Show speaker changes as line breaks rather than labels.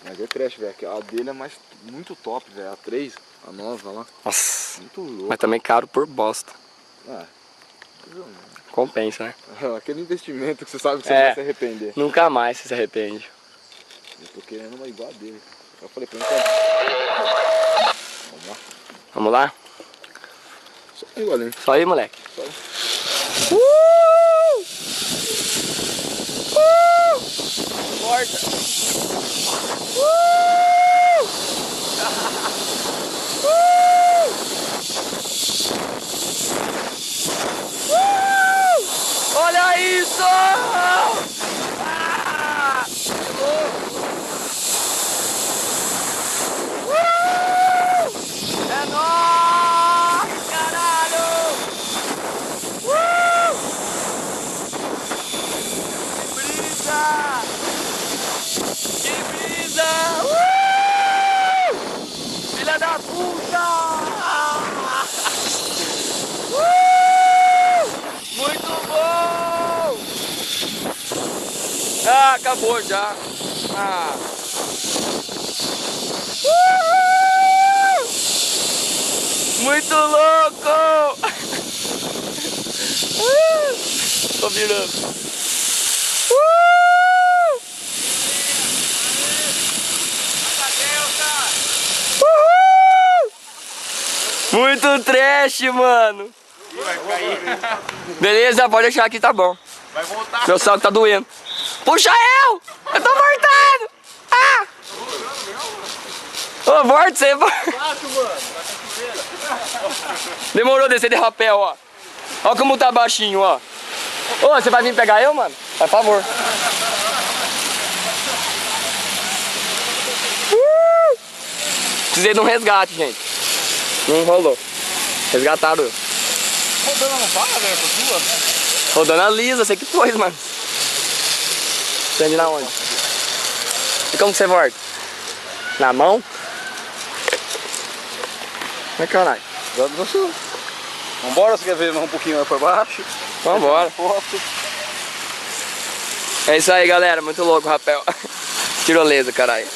Mas é trash, velho. A dele é muito top, velho. A 3, a nova lá.
Nossa.
Muito louco.
Mas também caro por bosta.
Ah,
compensa, né?
aquele investimento que você sabe que você não vai se arrepender.
Nunca mais você se arrepende.
Eu tô querendo uma igual a dele. Eu falei pra ele, vamos lá.
Vamos lá?
Só igualinho.
Só aí, moleque.
Só aí.
Corta. Olha isso! É nóis, caralho! Que brisa! Que brisa! Filha da puta! Muito bom! Ah, acabou já. Muito louco! Tô virando. Muito trash, mano.
Vai cair.
Beleza, pode deixar aqui, tá bom.
Vai voltar.
Meu saco tá doendo. Puxa eu! Eu tô voltando! Ah! Ô, volta você. Demorou descer de rapel, ó. Ó como tá baixinho, ó. Ô, você vai vir pegar eu, mano? Por favor. Precisei de um resgate, gente. Não rolou. Resgataram eu.
Rodando não fala, velho, por sua?
Rodando a lisa, você que pôs, mano. Prende na onde? E como que você volta? Na mão? Como é que caralho?
Vambora, você quer ver um pouquinho mais por baixo?
Vambora.
Foto.
É isso aí, galera. Muito louco o rapel. Tirolesa, caralho.